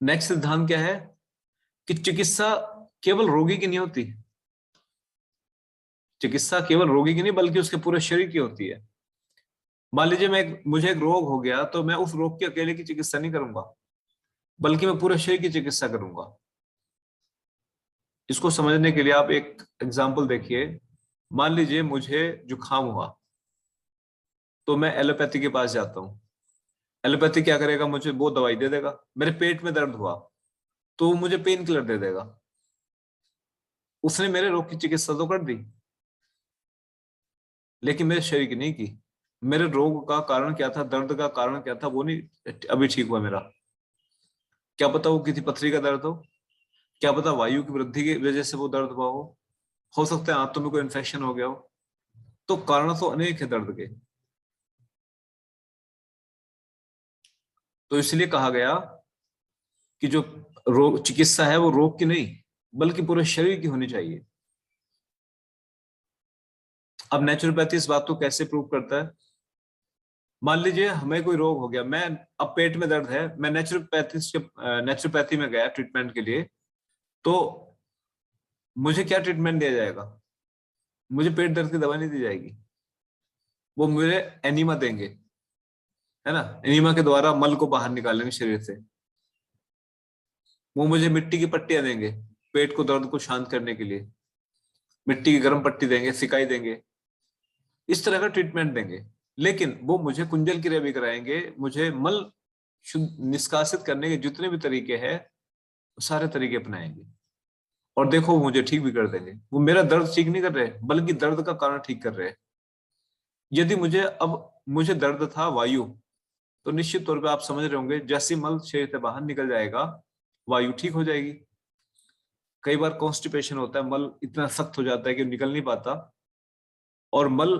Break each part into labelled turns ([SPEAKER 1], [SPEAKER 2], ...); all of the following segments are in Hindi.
[SPEAKER 1] नेक्स्ट सिद्धांत क्या है कि चिकित्सा केवल रोगी की नहीं होती। चिकित्सा केवल रोगी की नहीं बल्कि उसके पूरे शरीर की होती है। मान लीजिए मुझे एक रोग हो गया तो मैं उस रोग की अकेले की चिकित्सा नहीं करूंगा, बल्कि मैं पूरे शरीर की चिकित्सा करूंगा। इसको समझने के लिए आप एक एग्जाम्पल देखिए। मान लीजिए मुझे जुकाम हुआ तो मैं एलोपैथी के पास जाता हूँ। एलोपैथी क्या करेगा, मुझे वो दवाई दे देगा। मेरे पेट में दर्द हुआ तो वो मुझे पेन किलर दे देगा। उसने मेरे रोग की चिकित्सा तो कर दी, लेकिन मेरे शरीर की नहीं की। मेरे रोग का कारण क्या था, दर्द का कारण क्या था, वो नहीं अभी ठीक हुआ मेरा। क्या पता वो किसी पथरी का दर्द हो, क्या पता वायु की वृद्धि की वजह से वो दर्द हुआ हो सकता है आंतों में कोई इन्फेक्शन हो गया हो। तो कारण तो अनेक है दर्द के। तो इसलिए कहा गया कि जो रोग चिकित्सा है वो रोग की नहीं बल्कि पूरे शरीर की होनी चाहिए। अब नेचुरोपैथी इस बात को कैसे प्रूव करता है। मान लीजिए हमें कोई रोग हो गया, मैं अब पेट में दर्द है, मैं नेचुरोपैथी में गया ट्रीटमेंट के लिए। तो मुझे क्या ट्रीटमेंट दिया जाएगा, मुझे पेट दर्द की दवा नहीं दी जाएगी। वो मुझे एनीमा देंगे, है ना। एनीमा के द्वारा मल को बाहर निकालेंगे शरीर से। वो मुझे मिट्टी की पट्टियां देंगे पेट को दर्द को शांत करने के लिए। मिट्टी की गर्म पट्टी देंगे, सिकाई देंगे, इस तरह का ट्रीटमेंट देंगे। लेकिन वो मुझे कुंजल क्रिया भी कराएंगे, मुझे मल शुद्ध निष्कासित करने के जितने भी तरीके हैं सारे तरीके अपनाएंगे। और देखो वो मुझे ठीक भी कर देंगे। वो मेरा दर्द ठीक नहीं कर रहे बल्कि दर्द का कारण ठीक कर रहे हैं। यदि मुझे दर्द था वायु, तो निश्चित तौर पे आप समझ रहे होंगे जैसे मल शरीर से बाहर निकल जाएगा वायु ठीक हो जाएगी। कई बार कॉन्स्टिपेशन होता है, मल इतना सख्त हो जाता है कि निकल नहीं पाता, और मल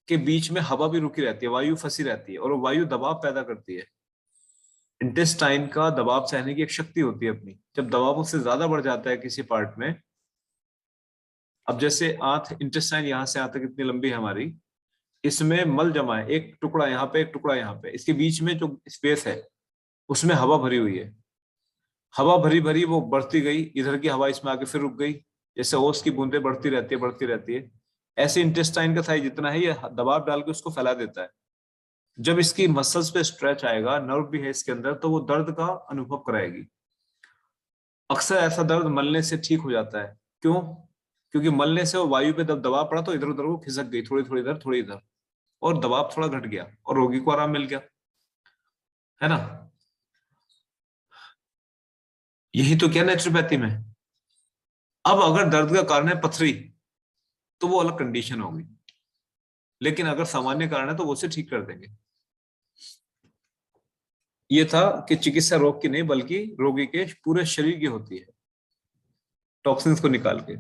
[SPEAKER 1] के बीच में हवा भी रुकी रहती है, वायु फंसी रहती है, और वो वायु दबाव पैदा करती है। इंटेस्टाइन का दबाव सहने की एक शक्ति होती है अपनी। जब दबाव उससे ज्यादा बढ़ जाता है किसी पार्ट में, अब जैसे आंत इंटेस्टाइन यहां से आंत तक इतनी लंबी है हमारी, इसमें मल जमा है, एक टुकड़ा यहाँ पे एक टुकड़ा यहाँ पे, इसके बीच में जो स्पेस है उसमें हवा भरी हुई है। हवा भरी भरी वो बढ़ती गई, इधर की हवा इसमें आके फिर रुक गई। जैसे ओस की बूंदें बढ़ती रहती है बढ़ती रहती है, ऐसे इंटेस्टाइन का साइज जितना है ये दबाव डाल के उसको फैला देता है। जब इसकी मसल्स पे स्ट्रेच आएगा, नर्व भी है इसके अंदर, तो वो दर्द का अनुभव कराएगी। अक्सर ऐसा दर्द मलने से ठीक हो जाता है। क्यों? क्योंकि मलने से वो वायु पे जब दबाव पड़ा तो इधर उधर वो खिसक गई, थोड़ी थोड़ी इधर थोड़ी इधर, और दबाव थोड़ा घट गया और रोगी को आराम मिल गया, है ना। यही तो क्या नेचुरोपैथी में। अब अगर दर्द का कारण है पथरी तो वो अलग कंडीशन होगी, लेकिन अगर सामान्य कारण है तो वो उसे ठीक कर देंगे। ये था कि चिकित्सा रोग की नहीं बल्कि रोगी के पूरे शरीर की होती है, टॉक्सिन्स को निकाल के।